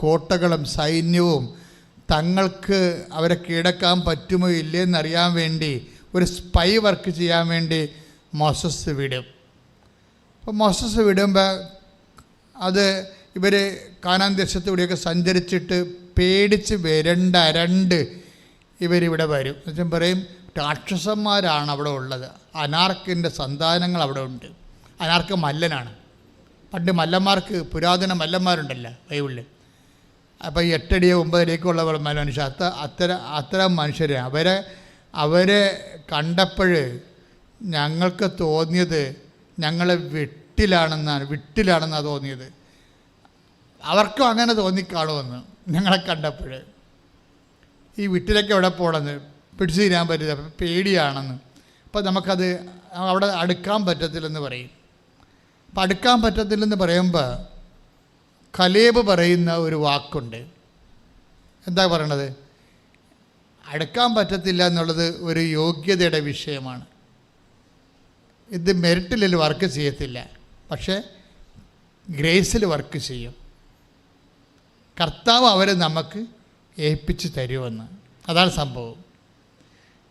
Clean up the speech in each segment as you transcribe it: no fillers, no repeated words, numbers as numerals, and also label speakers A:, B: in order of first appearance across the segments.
A: കോട്ടകളും സൈന്യവും തങ്ങൾക്ക് അവരെ കീഴടക്കാൻ പറ്റുമോ ഇല്ലയെന്നറിയാൻ വേണ്ടി ഒരു സ്പൈ വർക്ക് ചെയ്യാൻ വേണ്ടി മോസസ് വിടും. അപ്പോൾ മോസസ് വിടുമ്പോൾ അത് ഇവർ കാനാൻ ദേശത്തൂടെയൊക്കെ സഞ്ചരിച്ചിട്ട് പേടിച്ച് അരണ്ട് ഇവരിവിടെ വരും. എന്നുവെച്ചാൽ പറയും രാക്ഷസന്മാരാണ് അവിടെ ഉള്ളത്, അനാർക്കിൻ്റെ സന്താനങ്ങൾ അവിടെ ഉണ്ട്. അനാർക്ക് മല്ലനാണ്. പണ്ട് മല്ലന്മാർക്ക് പുരാതന മല്ലന്മാരുണ്ടല്ലോ ബൈബിളിൽ. അപ്പോൾ 8 അടി 9 അടിയൊക്കെയുള്ള മനുഷ്യർ, അത്തരം മനുഷ്യർ അവരെ കണ്ടപ്പോൾ ഞങ്ങൾക്ക് തോന്നിയത് ഞങ്ങളെ വിട്ടിലാണെന്നാണ് തോന്നിയത്. അവർക്കും അങ്ങനെ തോന്നിക്കാണുമെന്ന് ഞങ്ങളെ കണ്ടപ്പോൾ. ഈ വിട്ടിലൊക്കെ എവിടെ പോകണമെന്ന് പിടിച്ചു തീരാൻ പറ്റില്ല, പേടിയാണെന്ന്. അപ്പോൾ നമുക്കത് അവിടെ അടുക്കാൻ പറ്റത്തില്ലെന്ന് പറയും. അപ്പം അടുക്കാൻ പറ്റത്തില്ലെന്ന് പറയുമ്പോൾ കലേബ് പറയുന്ന ഒരു വാക്കുണ്ട്. എന്താ പറയണത്? അടുക്കാൻ പറ്റത്തില്ല എന്നുള്ളത് ഒരു യോഗ്യതയുടെ വിഷയമാണ്. ഇത് മെറിറ്റിൽ വർക്ക് ചെയ്യത്തില്ല, പക്ഷേ ഗ്രേസിൽ വർക്ക് ചെയ്യും. കർത്താവ് അവരെ നമുക്ക് ഏൽപ്പിച്ച് തരുമെന്ന്. അതാണ് സംഭവം.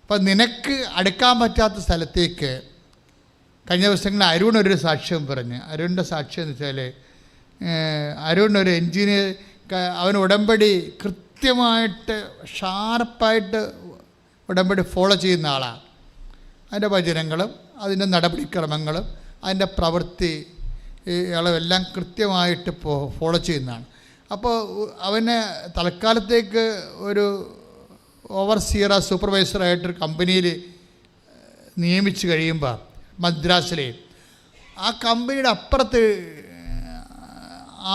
A: അപ്പം നിനക്ക് അടുക്കാൻ പറ്റാത്ത സ്ഥലത്തേക്ക് കഴിഞ്ഞ ദിവസങ്ങളിൽ അരുൺ ഒരു സാക്ഷ്യം പറഞ്ഞ്. അരുണിൻ്റെ സാക്ഷ്യം എന്ന് വെച്ചാൽ അരുൺ ഒരു എൻജിനീയർ, അവൻ ഉടമ്പടി കൃത്യമായിട്ട് ഷാർപ്പായിട്ട് ഉടമ്പടി ഫോളോ ചെയ്യുന്ന ആളാണ്. അതിൻ്റെ വചനങ്ങളും അതിൻ്റെ നടപടിക്രമങ്ങളും അതിൻ്റെ പ്രവൃത്തി എല്ലാം കൃത്യമായിട്ട് ഫോളോ ചെയ്യുന്നതാണ്. അപ്പോൾ അവനെ തൽക്കാലത്തേക്ക് ഒരു ഓവർസിയർ സൂപ്പർവൈസറായിട്ടൊരു കമ്പനിയിൽ നിയമിച്ച് കഴിയുമ്പോൾ മദ്രാസിലെ ആ കമ്പനിയുടെ അപ്പുറത്ത്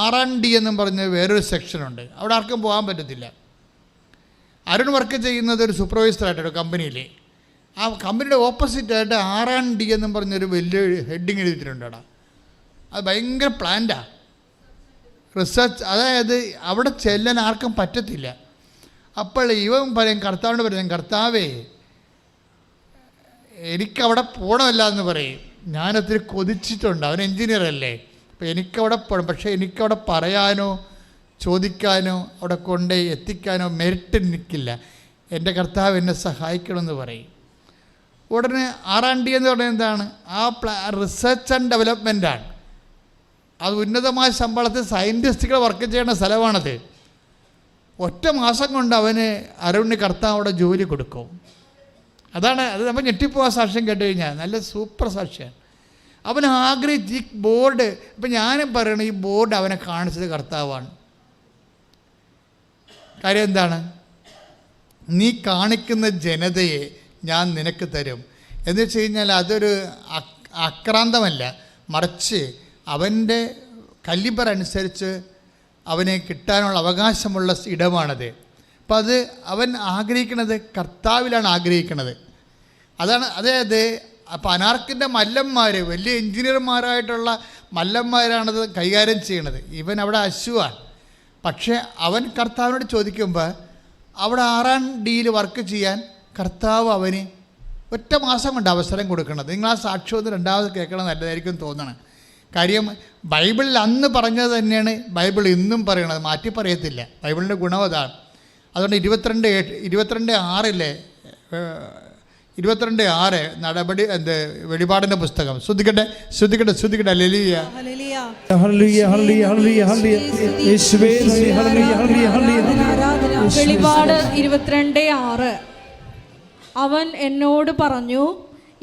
A: R&D എന്നും പറഞ്ഞ് വേറൊരു സെക്ഷനുണ്ട്. അവിടെ ആർക്കും പോകാൻ പറ്റത്തില്ല. അരുൺ വർക്ക് ചെയ്യുന്നത് ഒരു സൂപ്പർവൈസറായിട്ടൊരു കമ്പനിയിൽ. ആ കമ്പനിയുടെ ഓപ്പോസിറ്റായിട്ട് R&D എന്നും പറഞ്ഞൊരു വലിയ ഹെഡിങ് എഴുതിയിട്ടുണ്ട് അവിടെ. അത് ഭയങ്കര പ്ലാന്റാണ്, റിസർച്ച്. അതായത് അവിടെ ചെല്ലാൻ ആർക്കും പറ്റത്തില്ല. അപ്പോൾ ഇവൻ പറയും, കർത്താവിനോട് പറയും, കർത്താവേ എനിക്കവിടെ പോകണമല്ല എന്ന് പറയും. ഞാനൊത്തിരി കൊതിച്ചിട്ടുണ്ട്. അവൻ എൻജിനീയർ അല്ലേ, അപ്പോൾ എനിക്കവിടെ പോകണം. പക്ഷേ എനിക്കവിടെ പറയാനോ ചോദിക്കാനോ അവിടെ കൊണ്ട് എത്തിക്കാനോ മെറിറ്റ് എനിക്കില്ല. എൻ്റെ കർത്താവ് എന്നെ സഹായിക്കണമെന്ന് പറയും. ഉടനെ R&D എന്ന് പറയുന്നത് എന്താണ്? റിസർച്ച് ആൻഡ് ഡെവലപ്മെൻറ്റാണ്. അത് ഉന്നതമായ ശമ്പളത്തിൽ സയൻറ്റിസ്റ്റുകൾ വർക്ക് ചെയ്യുന്ന സ്ഥലമാണത്. ഒറ്റ മാസം കൊണ്ട് അവന് അരുണിന് കർത്താവ് അവിടെ ജോലി കൊടുക്കും. അത് നമ്മൾ ഞെട്ടിപ്പോവാ സാക്ഷ്യം കേട്ട് കഴിഞ്ഞാൽ. നല്ല സൂപ്പർ സാക്ഷ്യമാണ്. അവൻ ആഗ്രഹിച്ച് ഈ ബോർഡ്, ഇപ്പം ഞാനും പറയണം, ഈ ബോർഡ് അവനെ കാണിച്ചത് കർത്താവാണ്. കാര്യം എന്താണ്? നീ കാണിക്കുന്ന ജനതയെ ഞാൻ നിനക്ക് തരും എന്ന് വെച്ച് കഴിഞ്ഞാൽ അതൊരു ആക്രാന്തമല്ല, മറിച്ച് അവൻ്റെ കലിബർ അനുസരിച്ച് അവനെ കിട്ടാനുള്ള അവകാശമുള്ള ഇടമാണത്. അപ്പം അത് അവൻ ആഗ്രഹിക്കുന്നത് കർത്താവിലാണ് ആഗ്രഹിക്കുന്നത്. അതായത് അപ്പം അനാർക്കിൻ്റെ മല്ലന്മാർ, വലിയ എൻജിനീയർമാരായിട്ടുള്ള മല്ലന്മാരാണത് കൈകാര്യം ചെയ്യണത്. ഇവൻ അവിടെ അശുവാണ്. പക്ഷേ അവൻ കർത്താവിനോട് ചോദിക്കുമ്പോൾ അവിടെ R&Dയിൽ വർക്ക് ചെയ്യാൻ കർത്താവ് അവന് ഒറ്റ മാസം കൊണ്ട് അവസരം കൊടുക്കണത്. നിങ്ങൾ ആ സാക്ഷ്യം ഒന്ന് രണ്ടാമത് കേൾക്കണം, നല്ലതായിരിക്കും തോന്നണം. കാര്യം ബൈബിളിൽ അന്ന് പറഞ്ഞത് തന്നെയാണ് ബൈബിൾ ഇന്നും പറയണത്, മാറ്റി പറയത്തില്ല. ബൈബിളിൻ്റെ ഗുണം അതാണ്. അതുകൊണ്ട് 22:6 നടപടി വെളിപാടിൻ്റെ പുസ്തകം ശ്രദ്ധിക്കട്ടെ. ഹല്ലേലൂയ
B: വെളിപാട് 22:6. അവൻ എന്നോട് പറഞ്ഞു,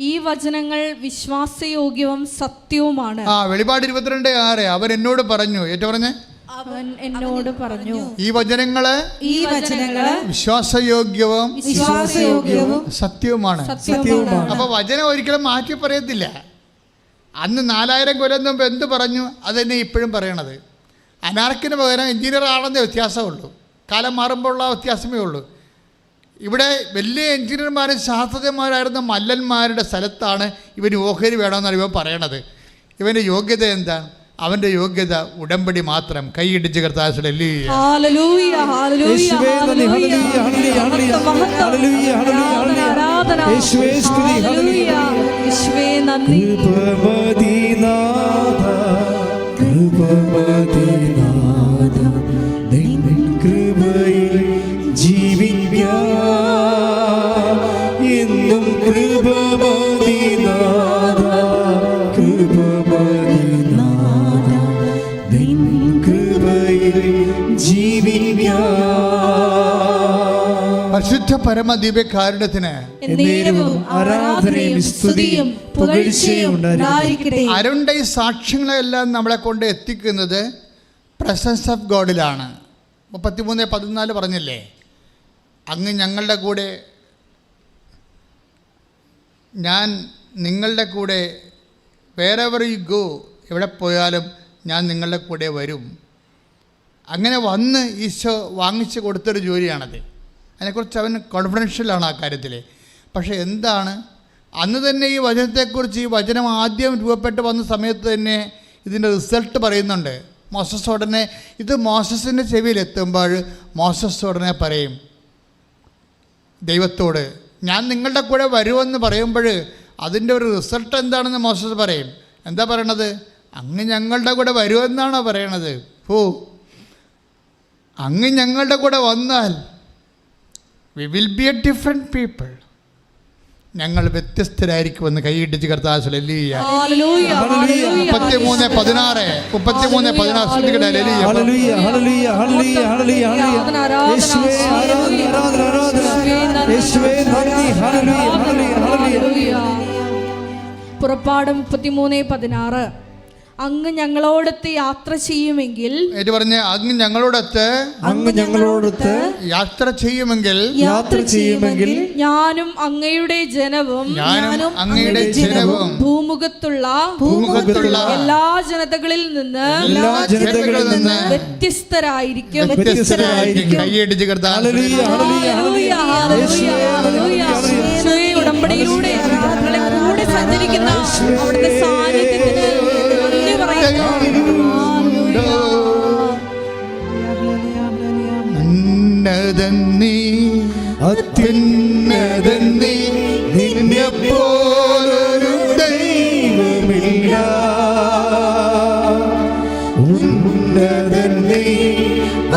B: ഈ വചനങ്ങൾ വിശ്വാസയോഗ്യവും സത്യവുമാണ്.
A: വെളിപാട് 22:6 അവൻ എന്നോട് പറഞ്ഞു. ഏറ്റവും പറഞ്ഞേ,
B: അവൻ എന്നോട് പറഞ്ഞു,
A: ഈ വചനങ്ങള് വിശ്വാസയോഗ്യവും സത്യവുമാണ്. അപ്പൊ വചനം ഒരിക്കലും മാറ്റി പറയത്തില്ല. അന്ന് 4000 കൊല്ലം മുമ്പ് എന്ത് പറഞ്ഞു അത് തന്നെ ഇപ്പോഴും പറയണത്. അനാർക്കിന് പകരം എഞ്ചിനീയർ ആണെന്നേ വ്യത്യാസമുള്ളൂ. കാലം മാറുമ്പോഴുള്ള വ്യത്യാസമേ ഉള്ളൂ. ഇവിടെ വലിയ എഞ്ചിനീയർമാരും ശാസ്ത്രജ്ഞന്മാരായിരുന്ന മല്ലന്മാരുടെ സ്ഥലത്താണ് ഇവന് ഓഹരി വേണമെന്നാണ് ഇവൻ പറയണത്. ഇവൻ്റെ യോഗ്യത എന്താണ്? അവൻ്റെ യോഗ്യത ഉടമ്പടി മാത്രം. കൈയിടിച്ച് കർത്താവേ
C: കൃപമദീനാഥ ജീവിക്കാം.
A: പരിശുദ്ധ പരമദിവ്യകാരുണ്യത്തിന്
C: എന്നേരവും ആരാധനയും സ്തുതിയും പുകഴ്ചയും ഉണ്ടായിരിക്കട്ടെ.
A: അരുണ്ട ഈ സാക്ഷ്യങ്ങളെല്ലാം നമ്മളെ കൊണ്ട് എത്തിക്കുന്നത് പ്രസൻസ് ഓഫ് ഗോഡിലാണ്. 33:14 പറഞ്ഞില്ലേ, അങ്ങ് ഞങ്ങളുടെ കൂടെ, ഞാൻ നിങ്ങളുടെ കൂടെ, വേറെവർ യു ഗോ, എവിടെ പോയാലും ഞാൻ നിങ്ങളുടെ കൂടെ വരും. അങ്ങനെ വന്ന് ഈശോ വാങ്ങിച്ചു കൊടുത്തൊരു ജോലിയാണത്. അതിനെക്കുറിച്ച് അവൻ കോൺഫിഡൻഷ്യലാണ് ആ കാര്യത്തിൽ. പക്ഷേ എന്താണ്, അന്ന് തന്നെ ഈ വചനത്തെക്കുറിച്ച്, ഈ വചനം ആദ്യം രൂപപ്പെട്ട് വന്ന സമയത്ത് തന്നെ ഇതിൻ്റെ റിസൾട്ട് പറയുന്നുണ്ട്. മോസസ് ഉടനെ, ഇത് മോസസിൻ്റെ ചെവിയിലെത്തുമ്പോൾ മോസസ് ഉടനെ പറയും ദൈവത്തോട്, ഞാൻ നിങ്ങളുടെ കൂടെ വരുമെന്ന് പറയുമ്പോൾ അതിൻ്റെ ഒരു റിസൾട്ട് എന്താണെന്ന് മോസസ് പറയും. എന്താ പറയണത്? അങ്ങ് ഞങ്ങളുടെ കൂടെ വരുമെന്നാണോ പറയണത്? ഓ, അങ്ങ് ഞങ്ങളുടെ കൂടെ വന്നാൽ we will be A different people, ഞങ്ങൾ വ്യത്യസ്തരായിരിക്കുമെന്ന് കൈയിട്ടിച്ച് കർത്താവ്. 33:16 ശ്രദ്ധിക്കട്ടെ.
B: പുറപ്പാട് 33:16. അങ്ങ് ഞങ്ങളോടൊത്ത് യാത്ര ചെയ്യുമെങ്കിൽ,
A: പറഞ്ഞ അങ്ങ് ഞങ്ങളോടൊത്ത് യാത്ര ചെയ്യുമെങ്കിൽ
B: ഞാനും അങ്ങയുടെ ജനവും ഭൂമുഖത്തുള്ള എല്ലാ ജനതകളിൽ നിന്ന് വ്യത്യസ്തരായിരിക്കും. ഉടമ്പടിയിലൂടെ കൂടെ സഞ്ചരിക്കുന്ന അവിടുത്തെ സാന്നിധ്യത്തിന്
A: ഉന്നതന്നീ അത്യുന്നതന്നീ, നിന്നെപ്പോലൊരു ദൈവമില്ല. ഉന്നതന്നീ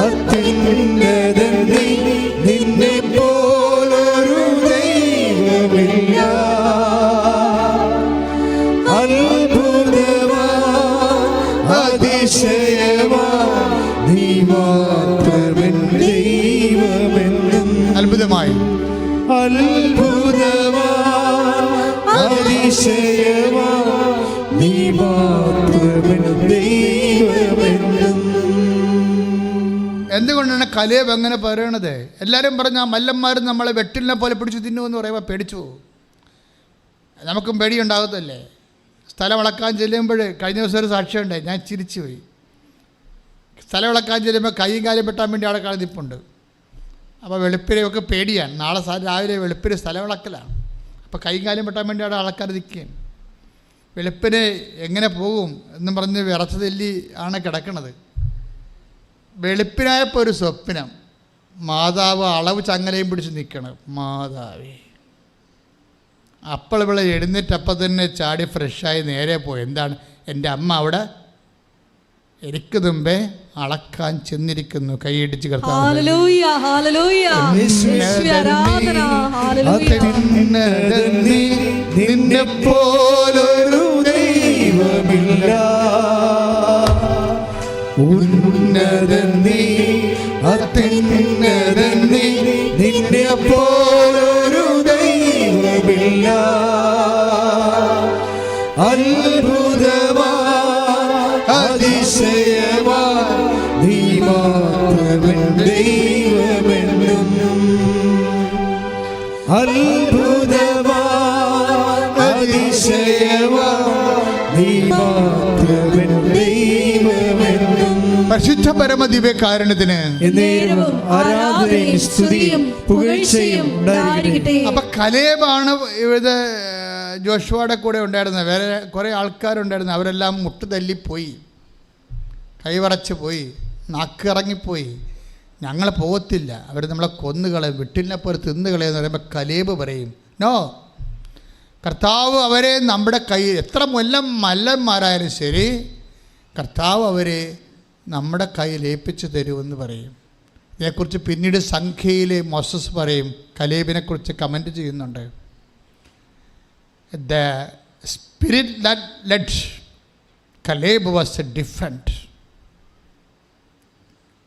A: അത്യുന്നതന്നീ, നിന്നെപ്പോലൊരു ദൈവമില്ല. അത്ഭുതമായി എന്തുകൊണ്ടാണ് കലേബ് അങ്ങനെ പറയണത്? എല്ലാവരും പറഞ്ഞ മല്ലന്മാരും നമ്മളെ വെട്ടിലിനെ പോലെ പിടിച്ചു തിന്നുമെന്ന് പറയുമ്പോൾ പേടിച്ചു. നമുക്കും പേടിയുണ്ടാകത്തല്ലേ? സ്ഥലം ഇളക്കാൻ ചെല്ലുമ്പോൾ കഴിഞ്ഞ ദിവസം ഒരു സാക്ഷ്യമുണ്ട്, ഞാൻ ചിരിച്ചു പോയി. സ്ഥലം ഇളക്കാൻ ചെല്ലുമ്പോൾ കൈയും കാലും വെട്ടാൻ വേണ്ടി അവിടെ കളഞ്ഞിപ്പുണ്ട്. അപ്പോൾ വെളുപ്പിനെയൊക്കെ പേടിയാണ്. നാളെ രാവിലെ വെളുപ്പിന് സ്ഥലം ഇളക്കലാണ്. അപ്പോൾ കൈയും കാലും വെട്ടാൻ വേണ്ടി അവിടെ ആൾക്കാർ നിൽക്കുകയും വെളുപ്പിന് എങ്ങനെ പോകും എന്നും പറഞ്ഞ് വിറച്ച് തെല്ലി ആണ് കിടക്കണത്. വെളുപ്പിനായപ്പോൾ ഒരു സ്വപ്നം, മാതാവ് അളവ് ചങ്ങലയും പിടിച്ച് നിൽക്കണം. മാതാവേ, അപ്പോൾ ഇവിടെ എഴുന്നേറ്റപ്പം തന്നെ ചാടി ഫ്രഷായി നേരെ പോയി. എന്താണ്? എൻ്റെ അമ്മ അവിടെ എനിക്ക് മുമ്പേ അളക്കാൻ ചെന്നിരിക്കുന്നു. കൈയിടിച്ച് നിന്നെപ്പോലൊരു ദൈവമില്ല. ഉന്നതനീ അത്യുന്നതനീ, നിന്നെപ്പോലൊരു ദൈവമില്ല. അത്ഭുതമാ അതിശയമാ നീ മാത്രമേ ദൈവമെന്നും. അത്ഭുതമാ അതിശയമാ നീ മാത്രമേ ദൈവമെന്നും. പരിശുദ്ധ പരമദിവ്യകാരുണ്യത്തിന്
C: ആരാധനയും സ്തുതിയും പുകഴ്ചയും ഉണ്ടായിരിക്കട്ടെ.
A: അപ്പൊ കലേബാണ് ഇവിടെ ജോഷുവയുടെ കൂടെ ഉണ്ടായിരുന്നത്. വേറെ കുറേ ആൾക്കാരുണ്ടായിരുന്നു. അവരെല്ലാം മുട്ട് തല്ലിപ്പോയി, കൈവറച്ച് പോയി, നാക്ക് ഇറങ്ങിപ്പോയി. ഞങ്ങൾ പോകത്തില്ല, അവർ നമ്മളെ കൊന്നുകളയും, വിട്ടിലിനെപ്പോലെ തിന്നുകളയെന്ന് പറയുമ്പോൾ കലേബ് പറയും, നോ, കർത്താവ് അവരെ നമ്മുടെ കയ്യിൽ, എത്ര മല്ലന്മാരായാലും ശരി, കർത്താവ് അവരെ നമ്മുടെ കയ്യിൽ ഏൽപ്പിച്ച് തരുമെന്ന് പറയും. ഇതേക്കുറിച്ച് പിന്നീട് സംഖ്യയിലെ മോസസ് പറയും, കലേബിനെക്കുറിച്ച് കമൻറ്റ് ചെയ്യുന്നുണ്ട്. The spirit that led Caleb was different.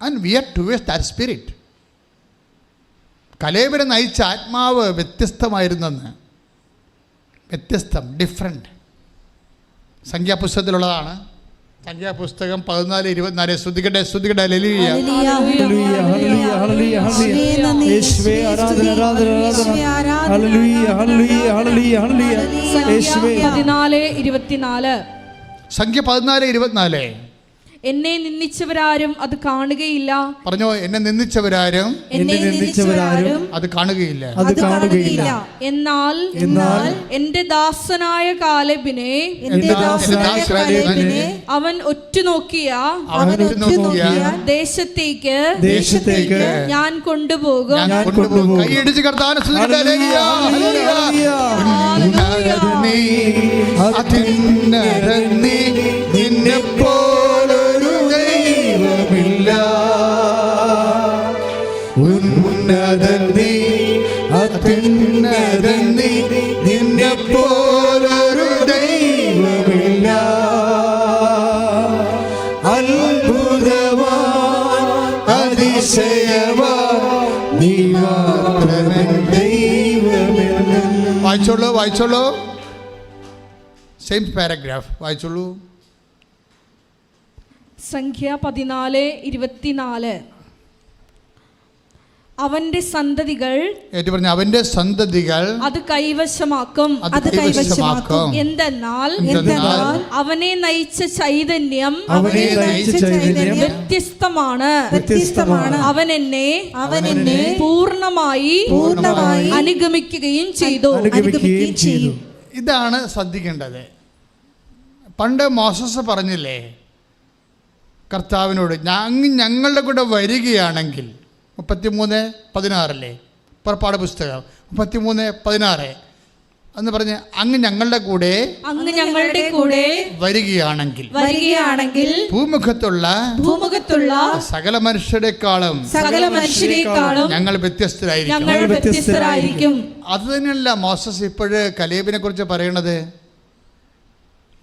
A: And we are towards that spirit. കലേബിനെ നയിച്ച ആത്മാവ് വ്യത്യസ്തമായിരുന്നെന്ന്. വ്യത്യസ്തം, ഡിഫറെൻറ്റ്. സംഖ്യാപുസ്തകത്തിലുള്ളതാണ്. സംഖ്യാപുസ്തകം 14:24. ശ്രുതികട്ടെ, ശ്രുതികട്ടെ. ഹല്ലേലൂയ.
C: ഹല്ലേലൂയ, ഹല്ലേലൂയ, ഹല്ലേലൂയ, ഹല്ലേലൂയ. യേശുവേ ആരാധന, ആരാധന, ആരാധന. ഹല്ലേലൂയ, ഹല്ലേലൂയ, ഹല്ലേലൂയ, ഹല്ലേലൂയ. യേശുവേ.
B: 14:24.
A: സംഖ്യ 14:24.
B: എന്നെ നിന്ദിച്ചവരാരും അത് കാണുകയില്ല.
A: പറഞ്ഞോ, എന്നെ നിന്ദിച്ചവരാരും അത് കാണുകയില്ല.
B: എന്നാൽ എന്റെ ദാസനായ കാലേബിനെ അവൻ ഒറ്റുനോക്കിയ ദേശത്തേക്ക് ഞാൻ കൊണ്ടുപോകും.
A: കൈയടിച്ച് കർത്താവിനെ സ്തുതിക്കട്ടെ. ഹല്ലേലൂയ. നിന്നെപ്പോലൊരു ദൈവമില്ല. ഉന്നതൻ നീ, അത്യുന്നതൻ നീ, നിന്നെപ്പോലൊരു ദൈവമില്ല. അത്ഭുതവാൻ, അതിശയവാൻ, നീ മാത്രമേ ദൈവമില്ല. വായിച്ചോളൂ, വായിച്ചോളൂ. സെയിം പാരഗ്രാഫ് വായിച്ചോളൂ.
B: സംഖ്യ 14:24. അവന്റെ സന്തതികൾ,
A: ഏറ്റു പറഞ്ഞ അവന്റെ സന്തതികൾ
B: അത് കൈവശമാക്കും. എന്തെന്നാൽ അവനെ നയിച്ച ചൈതന്യം വ്യത്യസ്തമാണ്. അവൻ എന്നെ പൂർണ്ണമായി അനുഗമിക്കുകയും ചെയ്തു.
A: ഇതാണ് ശ്രദ്ധിക്കേണ്ടത്. പണ്ട് മോസസ് പറഞ്ഞില്ലേ കർത്താവിനോട്, ഞങ്ങളുടെ കൂടെ വരികയാണെങ്കിൽ, 33:16 പുറപ്പാട് പുസ്തകം 33:16 എന്ന് പറഞ്ഞ് അങ്ങ് ഞങ്ങളുടെ കൂടെ വരികയാണെങ്കിൽ ഭൂമുഖത്തുള്ള സകല മനുഷ്യരെക്കാളും ഞങ്ങൾ വ്യത്യസ്തരായിരിക്കും. അത് തന്നെയല്ല മോസസ് ഇപ്പോഴ് കലേബിനെ കുറിച്ച് പറയണത്.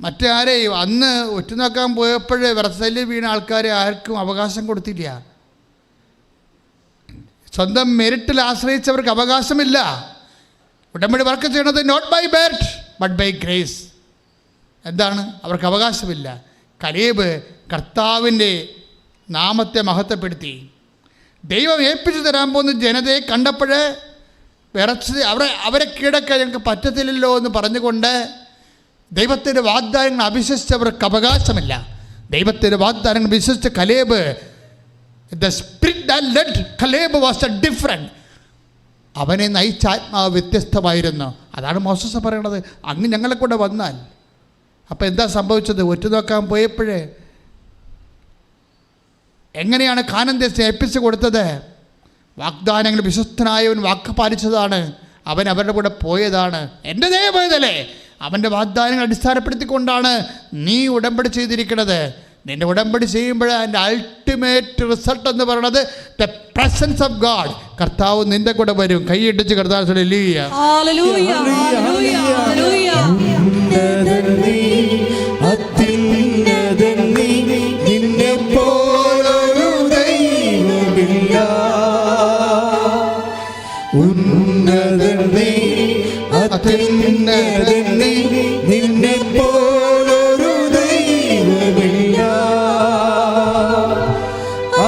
A: മറ്റാരെയും അന്ന് ഒറ്റുനോക്കാൻ പോയപ്പോഴേ വെറസലിൽ വീണ ആൾക്കാരെ ആർക്കും അവകാശം കൊടുത്തില്ല. സ്വന്തം മെരിറ്റിൽ ആശ്രയിച്ചവർക്ക് അവകാശമില്ല. ഉടമ്പടി വർക്ക് ചെയ്യണത് not by merit but by grace. എന്താണ്? അവർക്ക് അവകാശമില്ല. കലേബ് കർത്താവിൻ്റെ നാമത്തെ മഹത്വപ്പെടുത്തി. ദൈവം ഏൽപ്പിച്ചു തരാൻ പോകുന്ന ജനതയെ കണ്ടപ്പോഴേ വിറച്ച് അവരെ കീഴടക്കാൻ ഞങ്ങൾക്ക് പറ്റത്തില്ലല്ലോ എന്ന് പറഞ്ഞുകൊണ്ട് ദൈവത്തിൻ്റെ വാഗ്ദാനങ്ങൾ അവിശ്വസിച്ചവർക്ക് അവകാശമില്ല. ദൈവത്തിൻ്റെ വാഗ്ദാനങ്ങൾ വിശ്വസിച്ച കലേബ്, the spirit that led Caleb was different. അവനെ നയിച്ച ആത്മാവ് വ്യത്യസ്തമായിരുന്നു. അതാണ് മോസസ് പറയണത്, അങ്ങ് ഞങ്ങളെ കൂടെ വന്നാൽ. അപ്പം എന്താ സംഭവിച്ചത്? ഒറ്റുനോക്കാൻ പോയപ്പോഴേ എങ്ങനെയാണ് കാനാൻ ദേശം ഏൽപ്പിച്ചു കൊടുത്തത്? വാഗ്ദാനങ്ങൾ വിശ്വസ്തനായവൻ വാക്ക് പാലിച്ചതാണ്. അവൻ അവരുടെ കൂടെ പോയതാണ്. എൻ്റെ പോയതല്ലേ? അവൻ്റെ വാഗ്ദാനങ്ങൾ അടിസ്ഥാനപ്പെടുത്തിക്കൊണ്ടാണ് നീ ഉടമ്പടി ചെയ്തിരിക്കുന്നത്. നിന്റെ ഉടമ്പടി ചെയ്യുമ്പോൾ അതിൻ്റെ അൾട്ടിമേറ്റ് റിസൾട്ട് എന്ന് പറയുന്നത് ദ പ്രസൻസ് ഓഫ് ഗാഡ്. കർത്താവ് നിന്റെ കൂടെ വരും. കൈയിടിച്ച് കർത്താവ് ഹല്ലേലൂയ.
C: നിന്നെപ്പോലൊരു ദൈവമില്ല.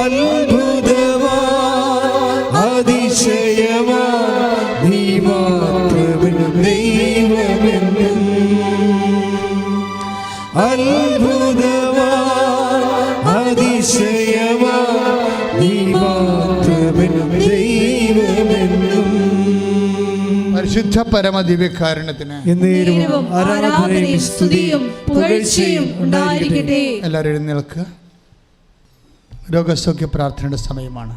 C: അത്ഭുതവാൻ, അതിശയവാൻ, നീ മാത്രമേ ദൈവമെന്നും. അത്ഭുതവാൻ, അതിശയവാൻ, നീ മാത്രമേ ദൈവമെന്നും.
A: പരിശുദ്ധ പരമ ദിവ്യകാരുണ്യത്തിന്
B: ആരാധനയും സ്തുതിയും പുകഴ്ചയും ഉണ്ടായിരിക്കട്ടെ.
A: എല്ലാവരും എഴുന്നേൽക്കുക. രോഗസൗഖ്യ പ്രാർത്ഥനയുടെ സമയമാണ്.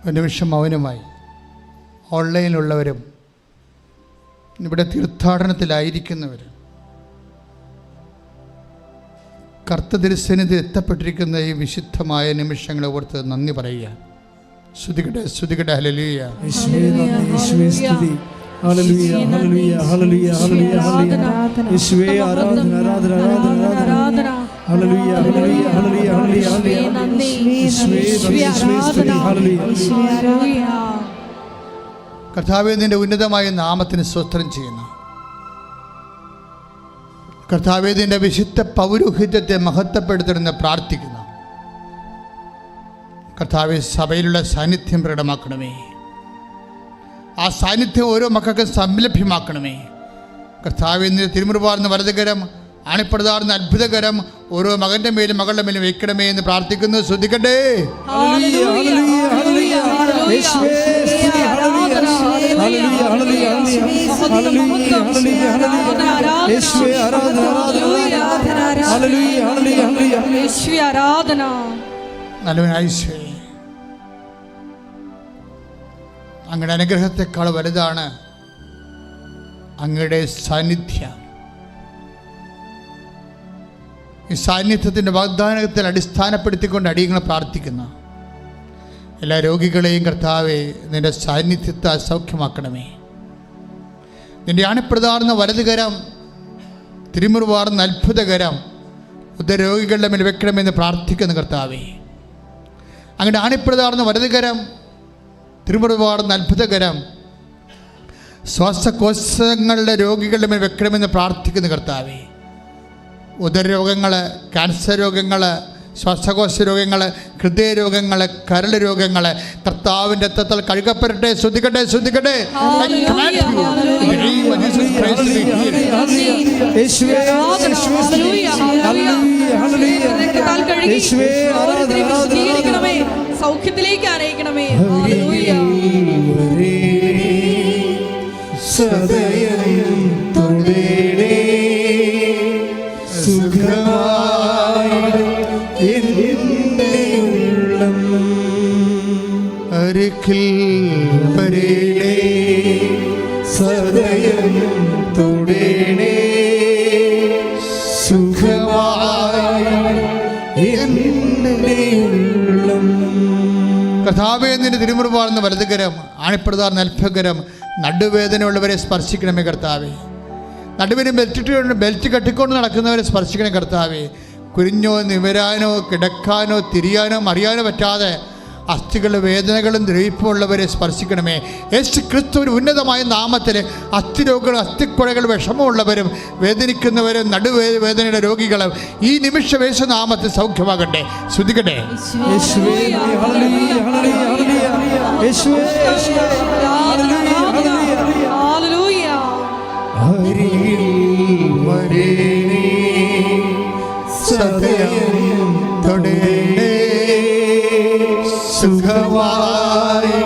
A: ഒരു നിമിഷം മൗനമായി ഓൺലൈനിലുള്ളവരും ഇവിടെ തീർത്ഥാടനത്തിലായിരിക്കുന്നവരും കർത്തൃസന്നിധിയിൽ എത്തപ്പെട്ടിരിക്കുന്ന ഈ വിശുദ്ധമായ നിമിഷങ്ങളെ ഓർത്ത് നന്ദി പറയുക. സ്തുതിക്കട്ടെ, സ്തുതിക്കട്ടെ. ഹല്ലേലൂയ.
C: ഹല്ലേലൂയ ഹല്ലേലൂയ ഹല്ലേലൂയ ഹല്ലേലൂയ ഹല്ലേലൂയ യേശുവേ ആരാധന ആരാധന ആരാധന ആരാധന ഹല്ലേലൂയ ഹല്ലേലൂയ ഹല്ലേലൂയ ഹല്ലേലൂയ യേശുവേ യേശുവേ സ്തുതി ഹല്ലേലൂയ.
A: കർത്താവേ, നിന്റെ ഉന്നതമായ നാമത്തിന് സ്തോത്രം ചെയ്യുന്നു. കർത്താവേ, നിന്റെ വിശുദ്ധ പൗരോഹിത്യത്തെ മഹത്വപ്പെടുത്തണമെന്ന് പ്രാർത്ഥിക്കുന്നു. കർത്താവേ, സഭയിലുള്ള സാന്നിധ്യം പ്രകടമാക്കണമേ. ആ സാന്നിധ്യം ഓരോ മക്കൾക്കും സംലഭ്യമാക്കണമേ. കർത്താവേ, നിന്റെ തിരുമുറുപാർന്ന വലതുകരം, അണിപ്പെടുതാർന്ന അത്ഭുതകരം ഓരോ മകന്റെ മേലും മകളുടെ മേലും വെക്കണമേ എന്ന് പ്രാർത്ഥിക്കുന്നു. ശ്രദ്ധിക്കട്ടെ.
C: ഹല്ലേലൂയ ഹല്ലേലൂയ ഹല്ലേലൂയ യേശുവേ സ്തുതി ഹല്ലേലൂയ ഹല്ലേലൂയ ഹല്ലേലൂയ ഹല്ലേലൂയ ഹല്ലേലൂയ ഹല്ലേലൂയ യേശുവേ ആരാധന ആരാധന ഹല്ലേലൂയ ഹല്ലേലൂയ ഹല്ലേലൂയ
B: യേശുവേ ആരാധന.
A: നല്ലവനായിശേ, അങ്ങയുടെ അനുഗ്രഹത്തെക്കാൾ വലുതാണ് അങ്ങയുടെ സാന്നിധ്യം. ഈ സാന്നിധ്യത്തിൻ്റെ വാഗ്ദാനത്തിൽ അടിസ്ഥാനപ്പെടുത്തിക്കൊണ്ട് അടിയങ്ങളെ പ്രാർത്ഥിക്കുന്നു. എല്ലാ രോഗികളെയും കർത്താവേ, നിന്റെ സാന്നിധ്യത്തെ സൗഖ്യമാക്കണമേ. നിന്റെ അണിപ്രതാർന്ന വലതുകരം, തിരുമുറുവാർന്ന അത്ഭുതകരം ഉദരോഗികളുടെ മേൽ വെക്കണമെന്ന് പ്രാർത്ഥിക്കുന്നു. കർത്താവേ, അങ്ങയുടെ അണിപ്രതാർന്ന വലതുകരം, തിരുമുറുവാർന്ന അത്ഭുതകരം ശ്വാസകോശങ്ങളുടെ രോഗികളുടെ മേൽ വെക്കണമെന്ന് പ്രാർത്ഥിക്കുന്നു. കർത്താവേ, ഉദരരോഗങ്ങൾ, ക്യാൻസർ രോഗങ്ങൾ, ശ്വാസകോശ രോഗങ്ങൾ, ഹൃദയരോഗങ്ങൾ, കരൾ രോഗങ്ങൾ കർത്താവിൻ്റെ രക്തത്താൽ കഴുകപ്പെടട്ടെ. ശ്രദ്ധിക്കട്ടെ, ശ്രദ്ധിക്കട്ടെ.
B: സൗഖ്യത്തിലേക്ക് ആനയിക്കണമേ.
C: സദയം തൊടേടേ
A: അരികിൽ വരേണേ,
C: സദയം തൊടേണേ സുഖമായി എൻ്റെ ഉള്ളം.
A: കർത്താവേ, നിന്റെ തിരുമുറുപാർന്ന വലതുകരം, ആണിപ്രതാർന്ന അത്ഭുതകരം നടുവേദനയുള്ളവരെ സ്പർശിക്കണമേ. കർത്താവേ, നടുവിന് ബെൽറ്റ് കെട്ടിക്കൊണ്ട് നടക്കുന്നവരെ സ്പർശിക്കണേ. കർത്താവേ, കുരിഞ്ഞോ നിവരാനോ കിടക്കാനോ തിരിയാനോ അറിയാനോ പറ്റാതെ അസ്ഥികളുടെ വേദനകളും ദ്രവിപ്പുള്ളവരെ സ്പർശിക്കണമേ. യേശു ക്രിസ്തുവിന് ഉന്നതമായ നാമത്തിൽ അസ്ഥിരോഗികളും അസ്ഥിക്കുഴകൾ വിഷമമുള്ളവരും വേദനിക്കുന്നവരും നടുവേദനയുടെ രോഗികളും ഈ നിമിഷം യേശു നാമത്തിൽ സൗഖ്യമാകട്ടെ. ശ്രദ്ധിക്കട്ടെ. സദയം തൊടേണേ സുഖമായി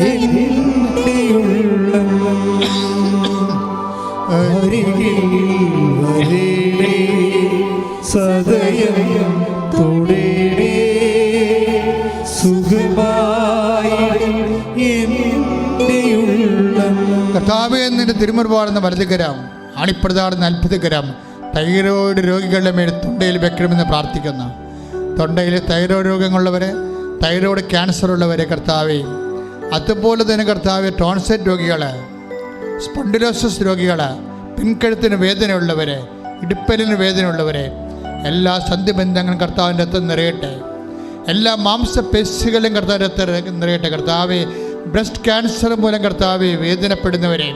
A: എൻ്റെ ഉള്ളം.
C: അരികിൽ വരേണേ സദയം തൊടേണേ സുഖമായി എൻ്റെ ഉള്ളം.
A: കർത്താവേ, നിന്റെ തിരുമുറുപാടുന്ന വലതുകരം, അണിപ്രതാടുന്ന അത്ഭുതകരം തൈറോയ്ഡ് രോഗികളുടെ മേൽ തൊണ്ടയിൽ വെക്കണമെന്ന് പ്രാർത്ഥിക്കുന്നു. തൊണ്ടയിൽ തൈറോയ്ഡ് രോഗങ്ങളുള്ളവരെ, തൈറോയ്ഡ് ക്യാൻസർ ഉള്ളവരെ കർത്താവേ, അതുപോലെ തന്നെ കർത്താവേ ടോൺസൈറ്റ് രോഗികൾ, സ്പോണ്ടിലോസിസ് രോഗികൾ, പിൻകഴുത്തിന് വേദനയുള്ളവരെ, ഇടുപ്പലിന് വേദനയുള്ളവരെ എല്ലാ സന്ധിബന്ധങ്ങളും കർത്താവിൻ്റെ രക്തം നിറയട്ടെ. എല്ലാ മാംസപേശികളും കർത്താവിൻ്റെ രക്തം നിറയട്ടെ. കർത്താവേ, ബ്രസ്റ്റ് ക്യാൻസർ മൂലം കർത്താവേ വേദനപ്പെടുന്നവരെ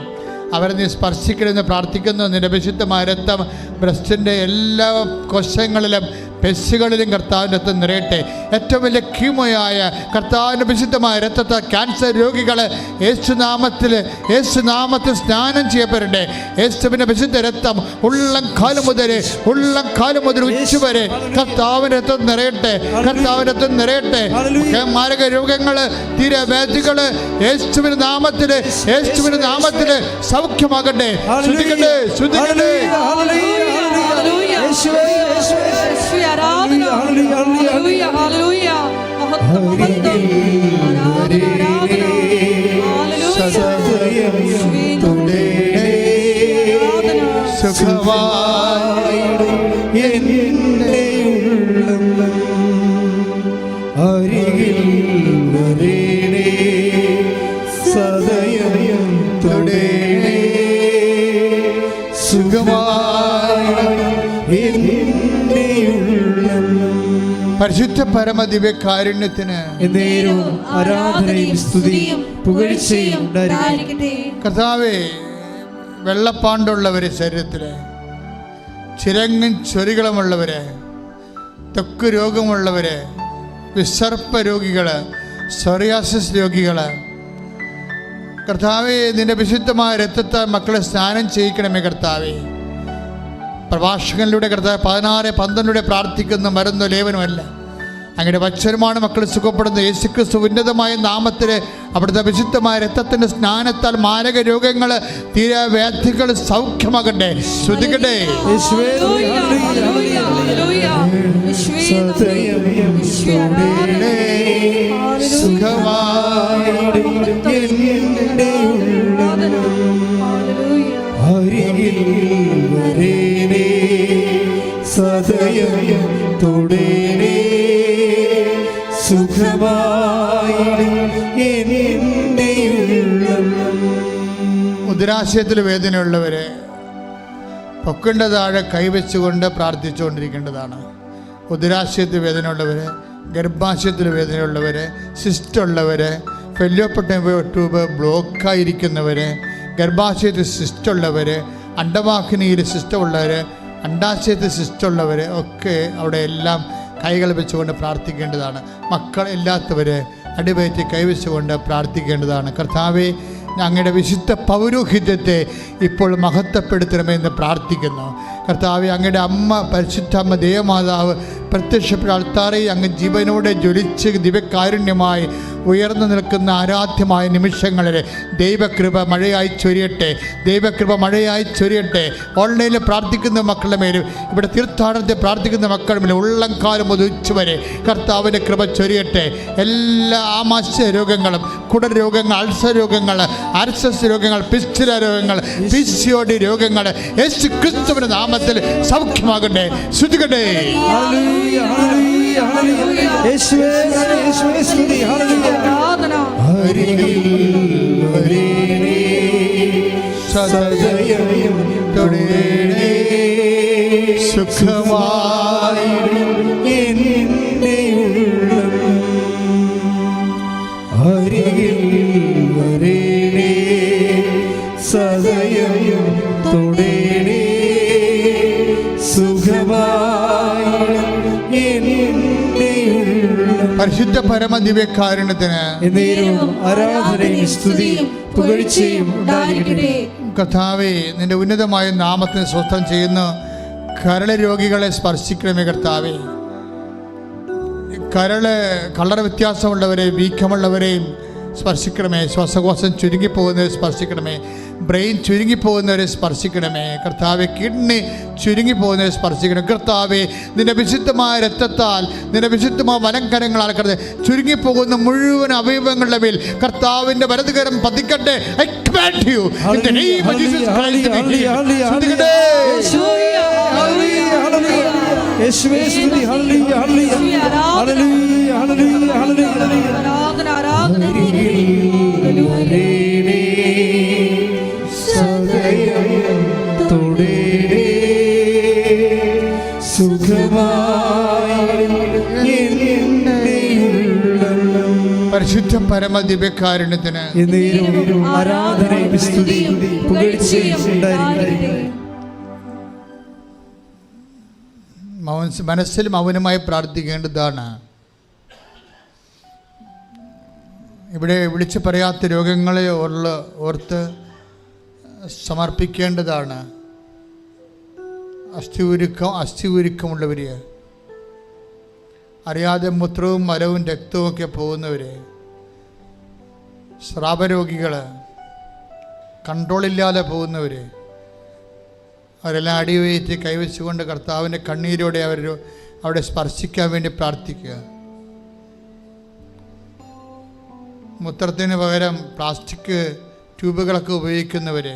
A: അവരെ നീ സ്പർശിക്കണമെന്ന് പ്രാർത്ഥിക്കുന്നു. നിന്റെ വിശുദ്ധമായ രക്തം ബ്രസ്റ്റിൻ്റെ എല്ലാ കോശങ്ങളിലും പെശുകളിലും കർത്താവിൻ്റെ രക്തം നിറയട്ടെ. ഏറ്റവും വലിയ കീമോയായ കർത്താവിൻ്റെ വിശുദ്ധമായ രക്തത്തെ ക്യാൻസർ രോഗികൾ യേശുനാമത്തിൽ സ്നാനം ചെയ്യപ്പെടട്ടെ. യേശുവിൻ്റെ വിശുദ്ധ രക്തം ഉള്ളം കാലം മുതൽ ഉച്ചവരെ കർത്താവിൻ്റെ രക്തം നിറയട്ടെ. കർത്താവിൻ്റെ രക്തം നിറയട്ടെ. മാരക രോഗങ്ങൾ, തീരവേദികൾ യേശുവിൻ്റെ നാമത്തിൽ സൗഖ്യമാകട്ടെ. ശ്രദ്ധിക്കട്ടെ, ശ്രദ്ധിക്കട്ടെ.
C: അരികിൽ വരേണേ സദയം തൊടേണേ എൻ്റെ ഉള്ളം.
A: പരിശുദ്ധ പരമദിവ്യകാരുണ്യത്തിന്
C: എന്നേരവും ആരാധനയും സ്തുതിയും പുകഴ്ചയും ഉണ്ടായിരിക്കട്ടെ.
A: കർത്താവേ, വെള്ളപ്പാണ്ടുള്ളവര്, ശരീരത്തില് ചിരങ്ങും ചൊരികളുമുള്ളവര്, ത്വക്ക് രോഗമുള്ളവര്, വിസർപ്പ രോഗികള്, സോറിയാസിസ് രോഗികള്, കർത്താവേ, നിന്റെ വിശുദ്ധമായ രക്തത്താൽ മക്കളെ സ്നാനം ചെയ്യിക്കണമേ. കർത്താവേ, പ്രഭാഷകനിലൂടെ കർത്താവ് 16:12 പ്രാർത്ഥിക്കുന്ന മരുന്നോ ലേവനുമല്ല, അങ്ങയുടെ വചനമാണ് മക്കൾ സുഖപ്പെടുന്ന. യേശുക്രിസ്തു ഉന്നതമായ നാമത്തിൽ അവിടുത്തെ വിശുദ്ധമായ രക്തത്തിൻ്റെ സ്നാനത്താൽ മാരക രോഗങ്ങൾ, തീരാവ്യാധികൾ സൗഖ്യമാകട്ടെ. ശ്രുതികട്ടെ.
C: സദയം തൊടേണേ സുഖമായി എൻ്റെ ഉള്ളം.
A: ഉദരാശയത്തിൽ വേദനയുള്ളവരെ പൊക്കിൻ്റെ താഴെ കൈവച്ചുകൊണ്ട് പ്രാർത്ഥിച്ചുകൊണ്ടിരിക്കേണ്ടതാണ്. ഉദരാശയത്തിൽ വേദനയുള്ളവർ, ഗർഭാശയത്തിൽ വേദനയുള്ളവർ, സിസ്റ്റുള്ളവർ, ഫെല്ലോപ്പട്ട ട്യൂബ് ബ്ലോക്കായിരിക്കുന്നവർ, ഗർഭാശയത്തിൽ സിസ്റ്റുള്ളവർ, അണ്ടവാഹിനിയിൽ സിസ്റ്റമുള്ളവർ, അണ്ടാശയത്തിൽ സിസ്റ്റുള്ളവർ ഒക്കെ അവിടെ എല്ലാം കൈകൾ വെച്ചുകൊണ്ട് പ്രാർത്ഥിക്കേണ്ടതാണ്. മക്കളില്ലാത്തവർ അടിവയറ്റി കൈവച്ചുകൊണ്ട് പ്രാർത്ഥിക്കേണ്ടതാണ്. കർത്താവേ, അങ്ങയുടെ വിശുദ്ധ പൗരോഹിത്യത്തെ ഇപ്പോൾ മഹത്വപ്പെടുത്തണമെന്ന് പ്രാർത്ഥിക്കുന്നു. കർത്താവെ, അങ്ങയുടെ അമ്മ, പരിശുദ്ധ അമ്മ ദേവമാതാവ് പ്രത്യക്ഷപ്പെട്ട അൾത്താറയിൽ അങ്ങ് ജീവനോടെ ജ്വലിച്ച് ദിവ്യകാരുണ്യമായി ഉയർന്നു നിൽക്കുന്ന ആരാധ്യമായ നിമിഷങ്ങളിൽ ദൈവകൃപ മഴയായി ചൊരിയട്ടെ. ദൈവകൃപ മഴയായി ചൊരിയട്ടെ. ഓൺലൈനിൽ പ്രാർത്ഥിക്കുന്ന മക്കളുടെ മേലും ഇവിടെ തീർത്ഥാടനത്തെ പ്രാർത്ഥിക്കുന്ന മക്കളുടെ മേലും ഉള്ളംകാലം മുതൽ ഉച്ചവരെ കർത്താവിൻ്റെ കൃപ ചൊരിയട്ടെ. എല്ലാ ആമാശയ രോഗങ്ങളും, കുടൽ രോഗങ്ങൾ, അൾസർ രോഗങ്ങൾ, അർസസ് രോഗങ്ങൾ, പിസ്റ്റുല രോഗങ്ങൾ, PCOD രോഗങ്ങൾ യേശു ക്രിസ്തുവിന്റെ നാമത്തിൽ സൗഖ്യമാകട്ടെ. ശ്രുതികട്ടെ.
C: സദയം തൊടേണേ സുഖമായി എൻ്റെ ഉള്ളം. അരികിൽ വരേണേ സദയം തൊടേണേ സുഖമായി എൻ്റെ ഉള്ളം.
A: പരിശുദ്ധ പരമ ദിവ്യകാരുണ്യത്തിന്
C: ആരാധനയും സ്തുതിയും പുകഴ്ചയും ഉണ്ടായിരിക്കട്ടെ.
A: കർത്താവേ, നിന്റെ ഉന്നതമായ നാമത്തിന് സ്വസ്ഥം ചെയ്യുന്ന കരള് രോഗികളെ സ്പർശിക്കണമേ. കർത്താവേ, കളർ വ്യത്യാസമുള്ളവരെ, വീക്കമുള്ളവരെയും സ്പർശിക്കണമേ. ശ്വാസകോശം ചുരുങ്ങിപ്പോകുന്നവരെ സ്പർശിക്കണമേ. ബ്രെയിൻ ചുരുങ്ങിപ്പോകുന്നവരെ സ്പർശിക്കണമേ. കർത്താവെ, കിഡ്നി ചുരുങ്ങിപ്പോകുന്നവരെ സ്പർശിക്കണം. കർത്താവെ, നിന്റെ വിശുദ്ധമായ രക്തത്താൽ, നിന്റെ വിശുദ്ധമായ വലംകരങ്ങളാൽ ചുരുങ്ങിപ്പോകുന്ന മുഴുവൻ അവയവങ്ങളുടെ മേൽ കർത്താവിന്റെ വലതുകരം പതിക്കട്ടെ. I command you in the name of Jesus Christ. പരിശുദ്ധ പരമ ദിവ്യകാരുണ്യത്തിന്
C: ആരാധനയും സ്തുതിയും പുകഴ്ചയും ഉണ്ടായിരിക്കട്ടെ.
A: മനസ്സിൽ മൗനമായി പ്രാർത്ഥിക്കേണ്ടതാണ്. ഇവിടെ വിളിച്ചു പറയാത്ത രോഗങ്ങളെ ഓർത്ത് സമർപ്പിക്കേണ്ടതാണ്. അസ്ഥി ഉരുക്കമുള്ളവർ, അറിയാതെ മൂത്രവും മലവും രക്തവും ഒക്കെ പോകുന്നവർ, സ്രാവരോഗികൾ, കൺട്രോളില്ലാതെ പോകുന്നവർ, അവരെല്ലാം അടിവയറ്റി കൈവച്ചുകൊണ്ട് കർത്താവിൻ്റെ കണ്ണീരോടെ അവിടെ സ്പർശിക്കാൻ വേണ്ടി പ്രാർത്ഥിക്കുക. മൂത്രത്തിന് പകരം പ്ലാസ്റ്റിക് ട്യൂബുകളൊക്കെ ഉപയോഗിക്കുന്നവർ,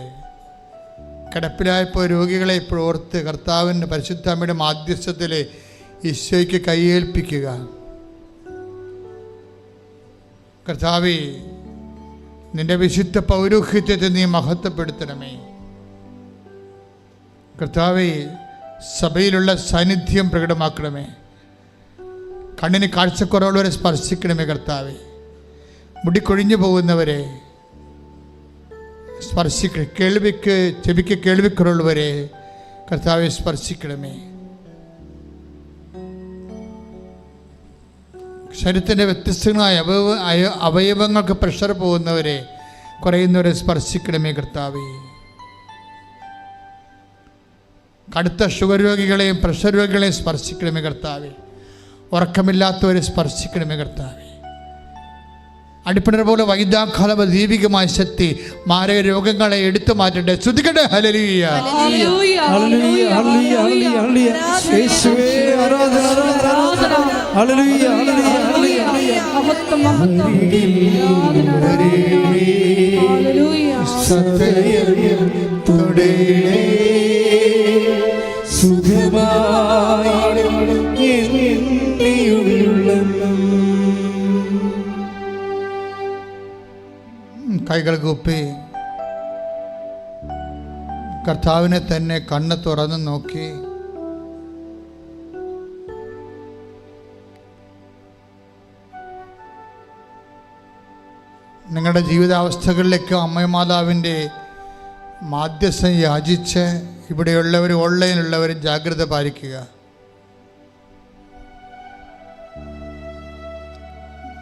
A: കിടപ്പിലായപ്പോൾ രോഗികളെ ഇപ്പോൾ ഓർത്ത് കർത്താവിൻ്റെ പരിശുദ്ധ അമ്മയുടെ മാധ്യസ്ഥത്തിൽ ഈശോയ്ക്ക് കൈയേൽപ്പിക്കുക. കർത്താവേ, നിന്റെ വിശുദ്ധ പൗരോഹിത്യത്തെ നീ മഹത്വപ്പെടുത്തണമേ. കർത്താവേ, സഭയിലുള്ള സാന്നിധ്യം പ്രകടമാക്കണമേ. കണ്ണിന് കാഴ്ചക്കുറവുള്ളവരെ സ്പർശിക്കണമേ കർത്താവേ. മുടി കൊഴിഞ്ഞു പോകുന്നവരെ സ്പർശിക്കണം. ചെവിക്ക് കേൾവിക്കുറവുള്ളവരെ കർത്താവെ സ്പർശിക്കണമേ. ശരീരത്തിൻ്റെ വ്യത്യസ്തങ്ങളായ അവയവങ്ങൾക്ക് പ്രഷർ പോകുന്നവരെ, കുറയുന്നവരെ സ്പർശിക്കണമേ കർത്താവേ. കടുത്ത ഷുഗർ രോഗികളെയും പ്രഷർ രോഗികളെയും സ്പർശിക്കണമേ കർത്താവേ. ഉറക്കമില്ലാത്തവരെ സ്പർശിക്കണമേ കർത്താവേ. അടിപ്പിണർ പോലെ വൈദ്യാഘാതം ദൈവികമായ ശക്തി മാരക രോഗങ്ങളെ എടുത്തു മാറ്റട്ടെ. ശ്രുതിക്കട്ടെ. ഹല്ലേലൂയ,
C: ഹല്ലേലൂയ, ഹല്ലേലൂയ, ഹല്ലേലൂയ, ഹല്ലേലൂയ. യേശുവേ ആരാധന, ആരാധന. ഹല്ലേലൂയ, ഹല്ലേലൂയ, ഹല്ലേലൂയ.
B: മഹത്വം, മഹത്വം. ഹല്ലേലൂയ.
C: സത്യത്തോടെ സുഖമായി
A: കൈകൾ കൂപ്പി കർത്താവിനെ തന്നെ കണ്ണ് തുറന്ന് നോക്കി നിങ്ങളുടെ ജീവിതാവസ്ഥകളിലേക്ക് അമ്മമാതാവിൻ്റെ മാധ്യസ്ഥം യാചിച്ച് ഇവിടെയുള്ളവരും ഓൺലൈനിലുള്ളവരും ജാഗ്രത പാലിക്കുക.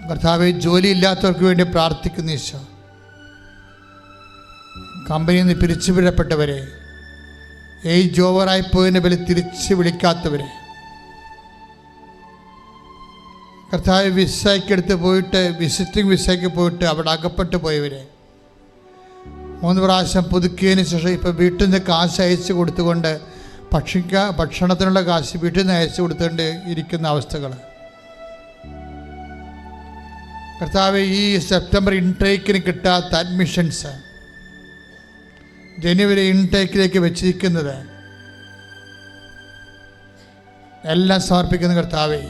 A: കർത്താവെ, ജോലിയില്ലാത്തവർക്ക് വേണ്ടി പ്രാർത്ഥിക്കുന്ന ഈശോ, കമ്പനിയിൽ നിന്ന് പിരിച്ചുവിടപ്പെട്ടവരെ, ഏജ് ഓവറായിപ്പോയതിൻ്റെ പേരിൽ തിരിച്ച് വിളിക്കാത്തവരെ, കർത്താവ് വിസയ്ക്കെടുത്ത് പോയിട്ട് വിസിറ്റിംഗ് വിസയ്ക്ക് പോയിട്ട് അവിടെ അകപ്പെട്ടു പോയവരെ, 3 പ്രാവശ്യം പുതുക്കിയതിന് ശേഷം ഇപ്പോൾ വീട്ടിൽ നിന്ന് കാശ് അയച്ചു കൊടുത്തുകൊണ്ട് ഭക്ഷണത്തിനുള്ള കാശ് വീട്ടിൽ നിന്ന് അയച്ചു കൊടുത്തുകൊണ്ട് ഇരിക്കുന്ന അവസ്ഥകൾ, കർത്താവ് ഈ സെപ്റ്റംബർ ഇൻടേക്കിന് കിട്ടാത്ത അഡ്മിഷൻസ് ജനുവരി ഇൻടേക്കിലേക്ക് വെച്ചിരിക്കുന്നത് എല്ലാം സമർപ്പിക്കുന്ന കർത്താവേ,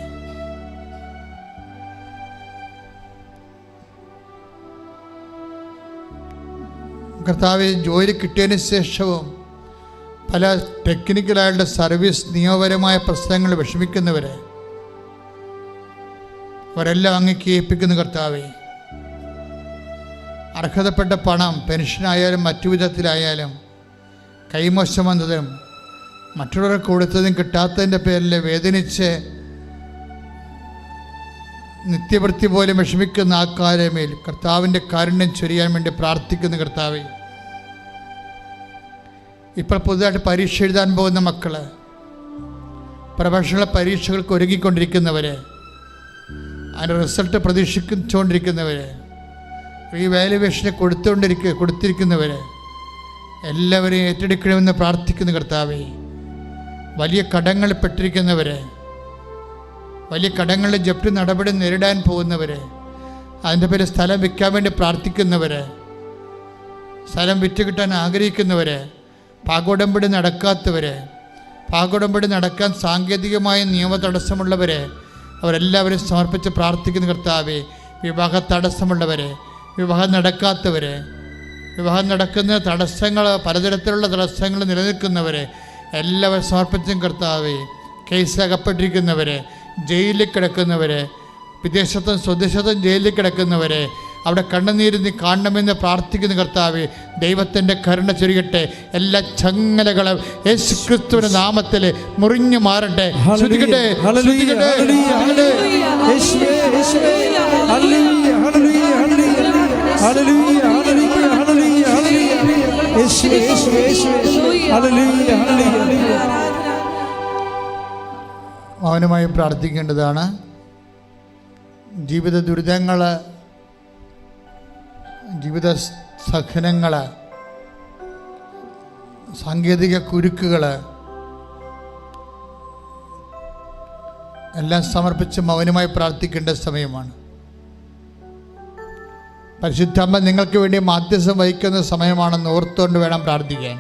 A: കർത്താവെ, ജോലി കിട്ടിയതിന് ശേഷവും പല ടെക്നിക്കലായിട്ടുള്ള സർവീസ് നിയമപരമായ പ്രശ്നങ്ങൾ വിഷമിക്കുന്നവരെ അവരെല്ലാം അങ്ങേക്ക് ഏൽപ്പിക്കുന്ന കർത്താവെ, അർഹതപ്പെട്ട പണം പെൻഷനായാലും മറ്റു വിധത്തിലായാലും കൈമോശം വന്നതും മറ്റുള്ളവർക്ക് കൊടുത്തതും കിട്ടാത്തതിൻ്റെ പേരിൽ വേദനിച്ച് നിത്യവൃത്തി പോലും വിഷമിക്കുന്ന ആൾക്കാരെ മേൽ കർത്താവിൻ്റെ കാരുണ്യം ചൊരിയാൻ വേണ്ടി പ്രാർത്ഥിക്കുന്ന കർത്താവെ, ഇപ്പോൾ പുതുതായിട്ട് പരീക്ഷ എഴുതാൻ പോകുന്ന മക്കൾ, പ്രൊഫഷണൽ പരീക്ഷകൾക്ക് ഒരുങ്ങിക്കൊണ്ടിരിക്കുന്നവരെ, അതിൻ്റെ റിസൾട്ട് പ്രതീക്ഷിച്ചുകൊണ്ടിരിക്കുന്നവരെ, റീവാലുവേഷന് കൊടുത്തിരിക്കുന്നവരെ എല്ലാവരെയും ഏറ്റെടുക്കണമെന്ന് പ്രാർത്ഥിക്കുന്ന കർത്താവെ, വലിയ കടങ്ങളിൽ പെട്ടിരിക്കുന്നവരെ, വലിയ കടങ്ങളുടെ ജപ്തി നടപടി നേരിടാൻ പോകുന്നവരെ, അതിൻ്റെ പേര് സ്ഥലം വിൽക്കാൻ വേണ്ടി പ്രാർത്ഥിക്കുന്നവരെ, സ്ഥലം വിറ്റ് കിട്ടാൻ ആഗ്രഹിക്കുന്നവരെ, പാകോടമ്പടി നടക്കാത്തവരെ, പാകോടമ്പടി നടക്കാൻ സാങ്കേതികമായ നിയമ തടസ്സമുള്ളവരെ, അവരെല്ലാവരും സമർപ്പിച്ച് പ്രാർത്ഥിക്കുന്ന കർത്താവെ, വിവാഹ തടസ്സമുള്ളവരെ, വിവാഹം നടക്കാത്തവരെ, വിവാഹം നടക്കുന്ന തടസ്സങ്ങൾ, പലതരത്തിലുള്ള തടസ്സങ്ങൾ നിലനിൽക്കുന്നവരെ എല്ലാവരും സമർപ്പിച്ചും കർത്താവെ, കേസ് അകപ്പെട്ടിരിക്കുന്നവരെ, ജയിലിൽ കിടക്കുന്നവരെ, വിദേശത്തും സ്വദേശത്തും ജയിലിൽ കിടക്കുന്നവരെ, അവിടെ കണ്ണുനീര് നീ കാണണമെന്ന് പ്രാർത്ഥിക്കുന്ന കർത്താവെ, ദൈവത്തിൻ്റെ കരുണ ചൊരിയട്ടെ. എല്ലാ ചങ്ങലകളും യേശുക്രിസ്തുവിന്റെ നാമത്തിൽ മുറിഞ്ഞു മാറട്ടെ. മൗനമായി പ്രാർത്ഥിക്കേണ്ടതാണ്. ജീവിത ദുരിതങ്ങൾ, ജീവിത സഹനങ്ങൾ, സാങ്കേതിക കുരുക്കുകൾ എല്ലാം സമർപ്പിച്ച് മൗനമായി പ്രാർത്ഥിക്കേണ്ട സമയമാണ്. പരിശുദ്ധാമ്മ നിങ്ങൾക്ക് വേണ്ടി മാധ്യസ്ഥം വഹിക്കുന്ന സമയമാണെന്ന് ഓർത്തുകൊണ്ട് വേണം പ്രാർത്ഥിക്കാൻ.